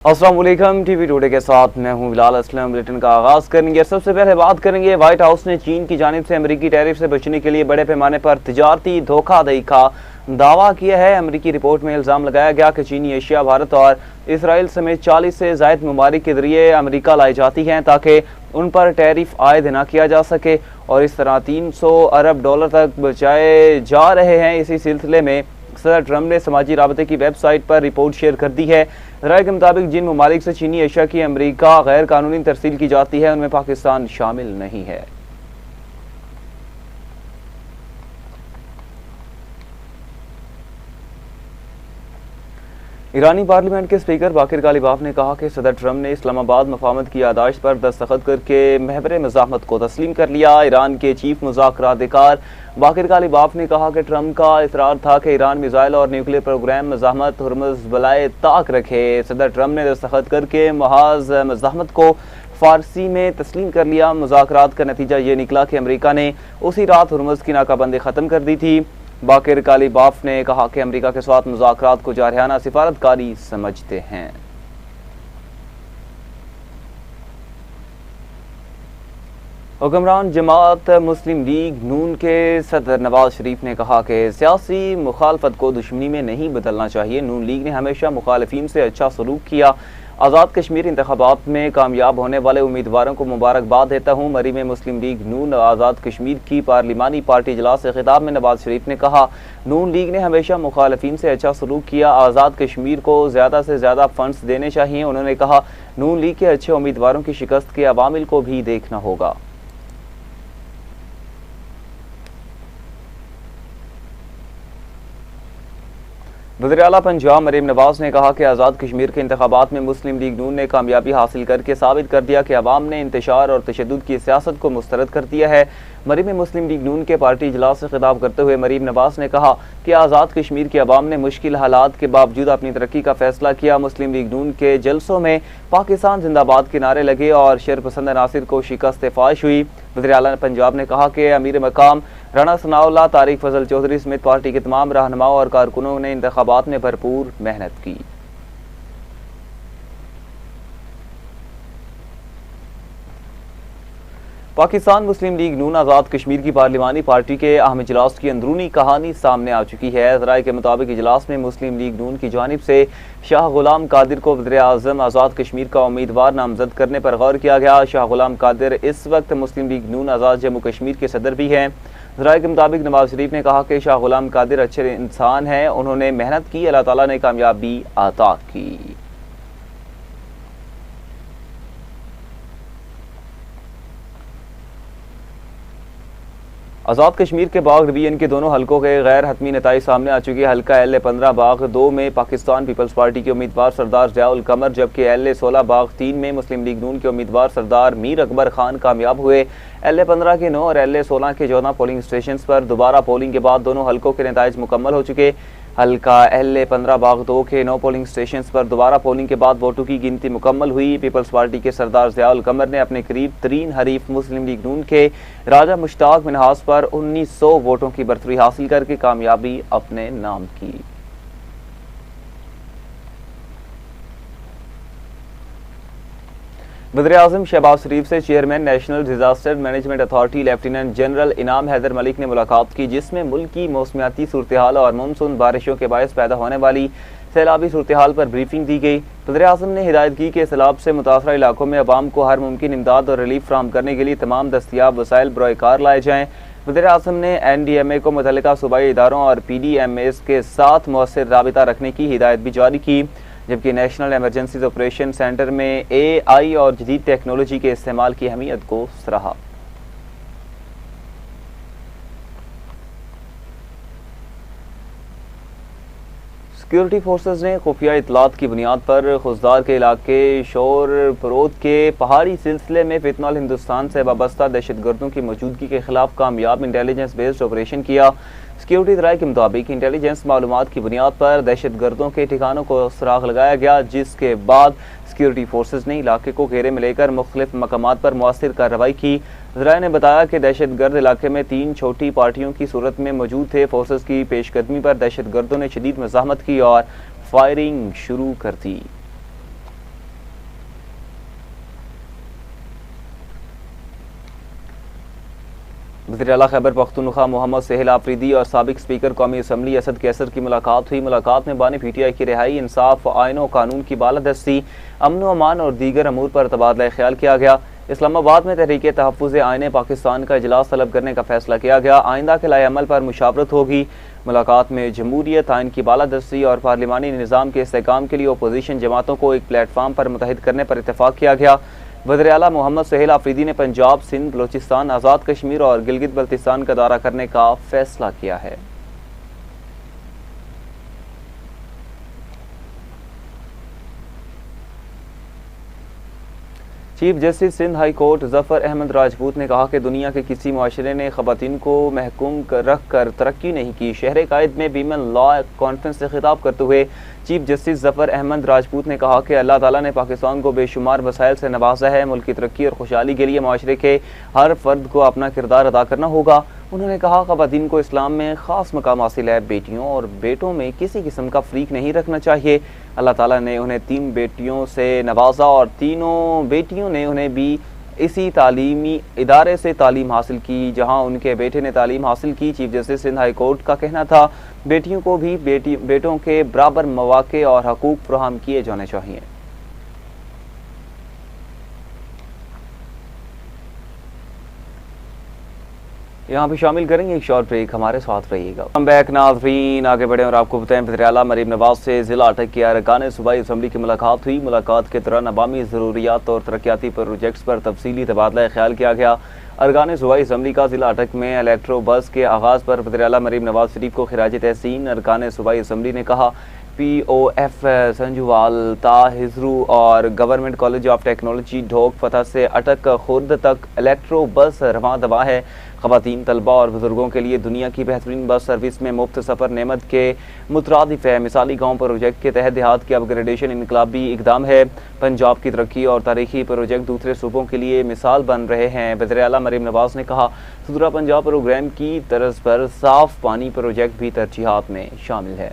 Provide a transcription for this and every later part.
अस्सलाम वालेकुम। TV today के साथ मैं हूं बिलाल असलम। बुलेटिन का आगाज करेंगे। सबसे पहले बात करेंगे, व्हाइट हाउस ने चीन की जानिब से अमेरिकी टैरिफ से बचने के लिए बड़े पैमाने पर तिजारती धोखाधड़ी का दावा किया है। अमेरिकी रिपोर्ट में इल्ज़ाम लगाया गया कि चीनी एशिया, भारत और इसराइल समेत 40 से ज़ायद ममालिक के जरिए अमेरिका लाई जाती हैं ताकि उन पर टैरिफ आयद न किया जा सके और इस तरह 300 अरब डॉलर तक बचाए जा रहे हैं। इसी सिलसिले में सदर ट्रंप ने समाजी राबते की वेबसाइट पर रिपोर्ट शेयर कर दी है। राय के मुताबिक जिन ममालिक से चीनी एशिया की अमेरिका गैर कानूनी तरसील की जाती है उनमें पाकिस्तान शामिल नहीं है। ईरानी पार्लियामेंट के स्पीकर बाकिर कालिबाफ ने कहा कि सदर ट्रंप ने इस्लामाबाद मफाहमत की यादाश्त पर दस्तखत करके महवर मज़ाहमत को तस्लीम कर लिया। ईरान के चीफ मुज़ाकरातकार बाकिर कालिबाफ ने कहा कि ट्रंप का इसरार था कि ईरान मिसाइल और न्यूक्लियर प्रोग्राम मज़ाहमत हुर्मुज़ बलाए ताक रखे। सदर ट्रंप ने दस्तखत करके महाज मज़ाहमत को फारसी में तस्लीम कर लिया। मुज़ाकरात का नतीजा ये निकला कि अमेरिका ने उसी रात हुर्मुज़ की नाकाबंदी ख़त्म कर दी थी। बाकिर कालिबाफ ने कहा कि अमेरिका के साथ मुज़ाकरात को जारहाना सिफारतकारी समझते हैं। हुक्मरान जमात मुस्लिम लीग नून के सदर नवाज शरीफ ने कहा कि सियासी मुखालफत को दुश्मनी में नहीं बदलना चाहिए। नून लीग ने हमेशा मुखालिफिन से अच्छा सलूक किया। आज़ाद कश्मीर इंतखाबात में कामयाब होने वाले उम्मीदवारों को मुबारकबाद देता हूँ। मरी में मुस्लिम लीग नून आज़ाद कश्मीर की पार्लिमानी पार्टी इजलास से खिताब में नवाज शरीफ ने कहा, नून लीग ने हमेशा मुखालिफिन से अच्छा सलूक किया। आज़ाद कश्मीर को ज़्यादा से ज़्यादा फंड्स देने चाहिए। उन्होंने कहा, नून लीग के अच्छे उम्मीदवारों की शिकस्त के अवामिल को भी देखना होगा। वज़ीर आला पंजाब मरीम नवाज ने कहा कि आज़ाद कश्मीर के इंतखाबात में मुस्लिम लीग नून ने कामयाबी हासिल करके साबित कर दिया कि अवाम ने इंतशार और तशद्दुद की सियासत को मुस्तरद कर दिया है। मरी में मुस्लिम लीग नून के पार्टी इजलास से खिताब करते हुए मरीम नवाज ने कहा कि आज़ाद कश्मीर के अवाम ने मुश्किल हालात के बावजूद अपनी तरक्की का फैसला किया। मुस्लिम लीग नून के जलसों में पाकिस्तान जिंदाबाद के नारे लगे और शरपसंद अनासिर को शिकस्त फाश हुई। वज़ीर आला पंजाब ने कहा कि अमीर मकाम राणा सनाउल्लाह, तारिक फजल चौधरी समेत पार्टी के तमाम रहनुमाओं और कारकुनों ने इंतखाबात में भरपूर मेहनत की। पाकिस्तान मुस्लिम लीग नून आज़ाद कश्मीर की पार्लिमानी पार्टी के अहम इजलास की अंदरूनी कहानी सामने आ चुकी है। ज़राए के मुताबिक इजलास में मुस्लिम लीग नून की जानिब से शाह गुलाम कादिर को वज़ीर आज़म आज़ाद कश्मीर का उम्मीदवार नामजद करने पर गौर किया गया। शाह गुलाम कादिर इस वक्त मुस्लिम लीग नून आज़ाद जम्मू कश्मीर के सदर भी हैं। ज़राए के मुताबिक नवाज शरीफ ने कहा कि शाह गुलाम कादिर अच्छे इंसान हैं, उन्होंने मेहनत की, अल्लाह ताला ने कामयाबी अता की। आज़ाद कश्मीर के बाग डिवीजन के दोनों हलकों के गैर हतमी नताइज सामने आ चुके हैं। हल्का LA-15 बाग 2 में पाकिस्तान पीपल्स पार्टी के उम्मीदवार सरदार ज़ियाउल कमर, जबकि LA-16 बाग 3 में मुस्लिम लीग नून के उम्मीदवार सरदार मीर अकबर खान कामयाब हुए। LA-15 के 9 और LA-16 के 14 पोलिंग स्टेशन पर दोबारा पोलिंग के बाद दोनों हलकों के नताइज मुकम्मल हो चुके। हल्का LA-15 बाग 2 के 9 पोलिंग स्टेशन पर दोबारा पोलिंग के बाद वोटों की गिनती मुकम्मल हुई। पीपल्स पार्टी के सरदार ज़ियाउल कमर ने अपने करीब तरीन हरीफ मुस्लिम लीग नून के राजा मुश्ताक मिनहास पर 1900 वोटों की बरतरी हासिल करके कामयाबी अपने नाम की। वज़ीर आज़म शहबाज शरीफ से chairman national disaster management authority lieutenant general इनाम हैदर मलिक ने मुलाकात की, जिसमें मुल्क की मौसमियाती सूरत हाल और मानसून बारिशों के बायस पैदा होने वाली सैलाबी सूरत हाल पर ब्रीफिंग दी गई। वज़ीर आज़म ने हिदायत की कि सैलाब से मुतासरा इलाकों में अवाम को हर मुमकिन इमदाद और रिलीफ फराहम करने के लिए तमाम दस्तियाब वसाइल बरोकार लाए जाएँ। वज़ीर आज़म ने NDMA को मुतल्लिका सूबाई इदारों और PDMAs के साथ मौसर राबिता रखने की हिदायत भी जारी की, जबकि नेशनल एमरजेंसीज ऑपरेशन सेंटर में AI और जदीद टेक्नोलॉजी के इस्तेमाल की अहमियत को सराहा। सिक्योरिटी फोर्सेज ने खुफिया इतलात की बुनियाद पर खुजदार के इलाके शोर फरोद के पहाड़ी सिलसिले में फितनल हिंदुस्तान से वाबस्ता दहशतगर्दों की मौजूदगी के खिलाफ कामयाब इंटेलिजेंस बेस्ड ऑपरेशन किया। सिक्योरिटी ज़राए के मुताबिक इंटेलिजेंस मालूमात की बुनियाद पर दहशतगर्दों के ठिकानों को सुराग लगाया गया, जिसके बाद सिक्योरिटी फोर्सेज ने इलाके को घेरे में लेकर मुख्तलिफ मकामात पर मुअस्सिर कार्रवाई की। ज़राए ने बताया कि दहशतगर्द इलाके में 3 छोटी पार्टियों की सूरत में मौजूद थे। फोर्सेज की पेशकदमी पर दहशतगर्दों ने शदीद मज़ाहमत की और फायरिंग शुरू कर दी। वज़ीर आला खैबर पख्तूनख्वा मोहम्मद सहेल आफरीदी और साबिक स्पीकर कौमी असम्बली असद कैसर की मुलाकात हुई। मुलाकात में बानी PTI की रिहाई, इंसाफ, आइन और कानून की बालादस्ती, अमन व अमान और दीगर अमूर पर तबादला ख्याल किया गया। इस्लामाबाद में तहरीक तहफ़्फ़ुज़ आइन पाकिस्तान का इजलास तलब करने का फैसला किया गया। आइंदा के लाए अमल पर मुशावरत होगी। मुलाकात में जमहूरियत, आइन की बालादस्ती और पार्लिमानी निज़ाम के इस्तेहकाम के लिए अपोजिशन जमातों को एक प्लेटफार्म पर मुतहद करने पर इत्तफाक किया गया। वज़ीर आला मोहम्मद सहेल आफरीदी ने पंजाब, सिंध, बलोचिस्तान, आज़ाद कश्मीर और गिलगित बल्तिस्तान का दौरा करने का फैसला किया है। Chief justice Sindh high court Zafar Ahmed Rajput ने कहा कि दुनिया के किसी मुआशरे ने ख़वातीन को महकूम रख कर तरक्की नहीं की। शहर कायद में वीमेन लॉ कॉन्फ्रेंस से खिताब करते हुए चीफ जस्टिस ज़फ़र अहमद राजपूत ने कहा कि अल्लाह ताला ने पाकिस्तान को बेशुमार वसाइल से नवाजा है। मुल्क की तरक्की और खुशहाली के लिए मुआशरे के हर फर्द को अपना किरदार अदा करना होगा। उन्होंने कहा ख़वातीन को इस्लाम में ख़ास मकाम हासिल है। बेटियों और बेटों में किसी किस्म का फ़रीक नहीं रखना चाहिए। अल्लाह ताला ने उन्हें 3 बेटियों से नवाजा और तीनों बेटियों ने उन्हें भी इसी तालीमी इदारे से तालीम हासिल की जहां उनके बेटे ने तालीम हासिल की। Chief justice Sindh high court का कहना था बेटियों को भी बेटों के बराबर मौके और हकूक़ फराहम किए जाने चाहिए। यहाँ पे शामिल करेंगे एक शॉर्ट ब्रेक, हमारे साथ रहिएगा। हम बैक नाज़रीन, आगे बढ़े और आपको बताएं वज़ीर आला मरीम नवाज से ज़िला अटक के अरकान सूबाई असम्बली की मुलाकात हुई। मुलाकात के दौरान अवामी ज़रूरियात और तरक्याती प्रोजेक्ट्स पर तफसीली तबादला ख्याल किया गया। अरकान सूबाई असम्बली का ज़िला अटक में इलेक्ट्रो बस के आगाज़ पर वज़ीर आला मरीम नवाज शरीफ को खिराज तहसीन। अरकान सूबाई असम्बली ने कहा POF संजुवाल, हिजरू और गवर्नमेंट कॉलेज ऑफ टेक्नोलॉजी ढोक फतह से अटक खुर्द तक इलेक्ट्रो बस रवां दवा है। ख़वातीन, तलबा और बुजुर्गों के लिए दुनिया की बेहतरीन बस सर्विस में मुफ्त सफ़र नेमत के मुतरादिफ है। मिसाली गाँव प्रोजेक्ट के तहत देहात की अपग्रेडेशन इनकलाबी इकदाम है। पंजाब की तरक्की और तारीखी प्रोजेक्ट दूसरे सूबों के लिए मिसाल बन रहे हैं। वज़ीर आला मरीम नवाज ने कहा सुधरा पंजाब प्रोग्राम की तर्ज पर साफ पानी प्रोजेक्ट भी तरजीहात में शामिल है।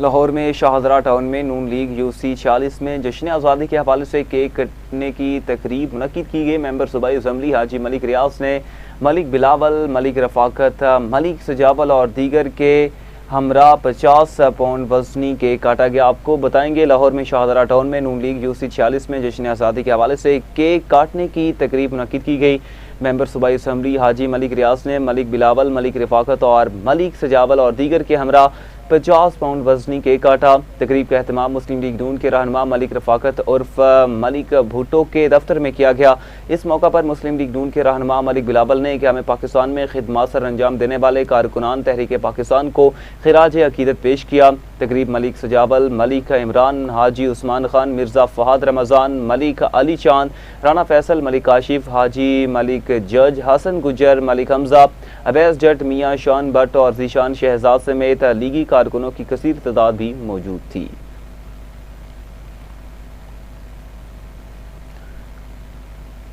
लाहौर में शाहजरा टाउन में नून लीग UC 46 में जश्न आज़ादी के हवाले से केक कटने की तकरीब मुनक्किद की गई। मेंबर सूबाई असम्बली हाजी मलिक रियाज ने मलिक बिलावल, मलिक रफ़ाकत, मलिक सजावल और दीगर के हमरा 50 पाउंड वजनी केक काटा गया। आपको बताएंगे लाहौर में शाहजरा टाउन में नून लीग UC 46 में जश्न आज़ादी के हवाले से केक काटने की तकरीब मुनक्किद की गई। मेंबर सूबाई असम्बली हाजी मलिक रियाज ने मलिक बिलावल, मलिक रफ़ाकत और मलिक सजावल और दीगर के हमरा 50 पाउंड वजनी केक काटा। तकरीब का एहतमाम मुस्लिम लीग नून के रहनुमा मलिक रफ़ाकत उर्फ मलिक भुट्टो के दफ्तर में किया गया। इस मौका पर मुस्लिम लीग नून के रहनुमा मलिक बिलावल ने हमें पाकिस्तान में खिदमत सर अंजाम देने वाले कारकुनान तहरीक पाकिस्तान को खिराज अकीदत पेश किया। तकरीब मलिक सजावल, मलिक इमरान, हाजी उस्मान खान, मिर्ज़ा फ़हाद रमज़ान, मलिक अली चांद, राना फैसल, मलिक काशिफ, हाजी मलिक जज, हसन गुजर, मलिक हमजा, अवैस जट, मियाँ शान भट्ट और जीशान शहजाद समेत लीगी कारकुनों की कसीर तादाद भी मौजूद थी।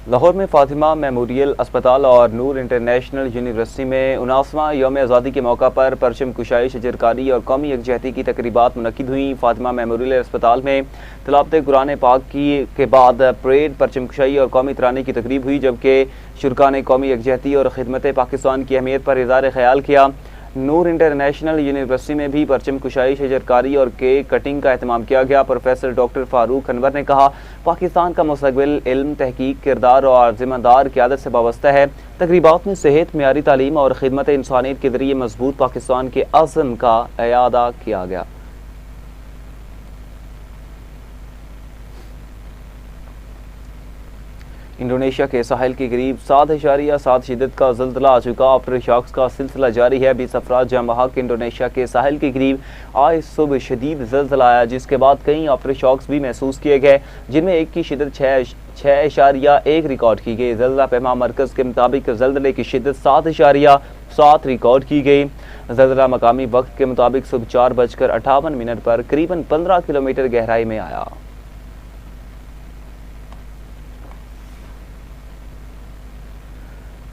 लाहौर में फातिमा मेमोरियल अस्पताल और नूर इंटरनेशनल यूनिवर्सिटी में 79वां यौम आज़ादी के मौका पर परचम कुशाई, शजरकारी और कौमी यकजहती की तकरीबात मुनक्किद हुई। फातिमा मेमोरियल अस्पताल में तिलावत कुरान पाक के बाद परेड, परचम कुशाई और कौमी तराने की तकरीब हुई, जबकि शुरका ने कौमी यकजहती और खिदमत पाकिस्तान की अहमियत पर इज़हार ख्याल किया। नूर इंटरनेशनल यूनिवर्सिटी में भी परचम कुशाई, शजरकारी और केक कटिंग का एहतमाम किया गया। प्रोफेसर डॉक्टर फारूक अनवर ने कहा पाकिस्तान का मुस्तकबिल इल्म, तहकीक, किरदार और जिम्मेदार क़यादत से वाबस्ता है। तकरीबात में सेहत, मियारी तालीम और खिदमत इंसानियत के जरिए मजबूत पाकिस्तान के अज़्म का इयादा किया गया। इंडोनेशिया के साहिल के करीब 7.7 शिद्दत का ज़ल्ज़ला आ चुका। आफ्टर शॉक्स का सिलसिला जारी है। 20 अफराद जहाँ बहक इंडोनेशिया के साहिल के करीब आज सुबह शदीद ज़ल्ज़ला आया, जिसके बाद कई आफ्टर शॉक्स भी महसूस किए गए, जिनमें एक की शिद्दत 6.1 रिकॉर्ड की गई। ज़ल्ज़ला पैमा मरकज़ के मुताबिक ज़ल्ज़ले की शिद्दत 7.7 रिकॉर्ड की गई। ज़ल्ज़ला मकामी वक्त के मुताबिक सुबह 4:58 पर करीबन 15 किलोमीटर गहराई में आया।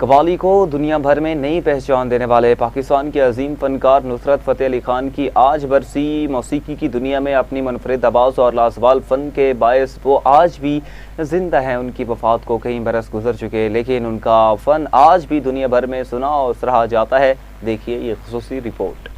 कव्वाली को दुनिया भर में नई पहचान देने वाले पाकिस्तान के अजीम फनकार नुसरत फ़तेह अली खान की आज बरसी मौसीकी की दुनिया में अपनी मुनफरिद आवाज़ और लाजवाब फ़न के बायस वो आज भी जिंदा हैं। उनकी वफ़ात को कई बरस गुजर चुके, लेकिन उनका फ़न आज भी दुनिया भर में सुना और सराहा जाता है। देखिए ये खुसूसी रिपोर्ट।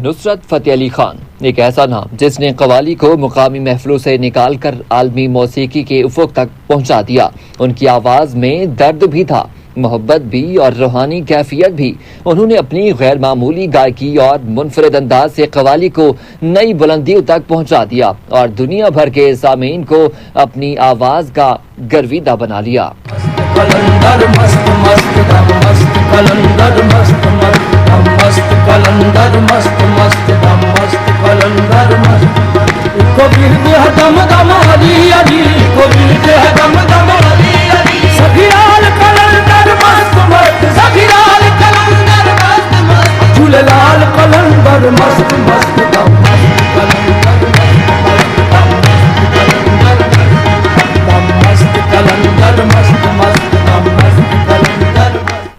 नुसरत फ़तेह अली खान एक ऐसा नाम जिसने कव्वाली को मुकामी महफिलों से निकाल कर आलमी मौसीकी के उफुक तक पहुंचा दिया। उनकी आवाज़ में दर्द भी था, मोहब्बत भी और रूहानी कैफियत भी। उन्होंने अपनी गैर मामूली गायकी और मुनफरिद अंदाज से कव्वाली को नई बुलंदियों तक पहुंचा दिया और दुनिया भर के सामीन को अपनी आवाज़ का गर्विदा बना लिया। कलंदर मस्त मस्त दम मस्त कलंदर मस्त मस्त कलंदर मस्त मस्त दम मस्त कलंदर मस्त को बिरदे दम दम अली अली को बिरदे दम दम अली अली सफिराल कलंदर मस्त मस्त सफिराल कलंदर मस्त मस्त झूलेलाल कलंदर मस्त मस्त दम मस्त कलंदर कलंदर मस्त मस्त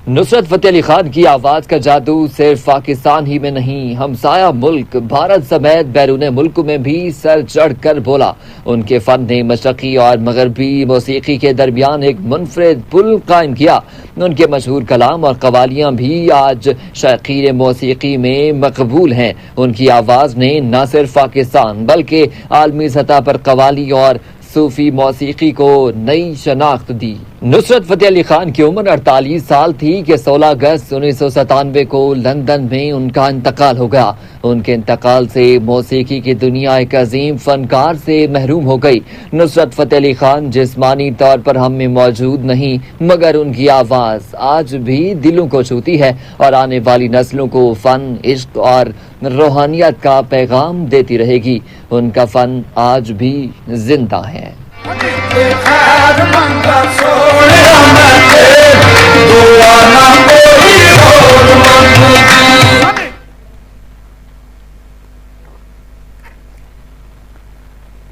नुसरत फ़तेह अली खान की आवाज़ का जादू सिर्फ पाकिस्तान ही में नहीं, हमसाया मुल्क भारत समेत बैरून मुल्क में भी सर चढ़ कर बोला। उनके फ़न ने मशरक़ी और मगरबी मौसीकी के दरमियान एक मुनफरिद पुल कायम किया। उनके मशहूर कलाम और कवालियाँ भी आज शायकीन मौसीकी में मकबूल हैं। उनकी आवाज़ ने न सिर्फ पाकिस्तान बल्कि आलमी सतह पर कवाली और सूफी मौसीकी को नई शनाख्त दी। नुसरत फ़तेह अली खान की उम्र 48 साल थी कि 16 अगस्त 1997 को लंदन में उनका इंतकाल हो गया। उनके इंतकाल से मौसीकी की दुनिया एक अजीम फनकार से महरूम हो गई। नुसरत फ़तेह अली खान जिस्मानी तौर पर हम में मौजूद नहीं, मगर उनकी आवाज़ आज भी दिलों को छूती है और आने वाली नस्लों को फ़न, इश्क और रूहानियत का पैगाम देती रहेगी। उनका फ़न आज भी जिंदा है।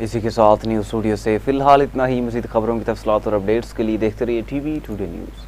इसी के साथ न्यूज़ स्टूडियो से फिलहाल इतना ही। मज़ीद खबरों की तफसीलात और अपडेट्स के लिए देखते रहिए TV टुडे न्यूज़।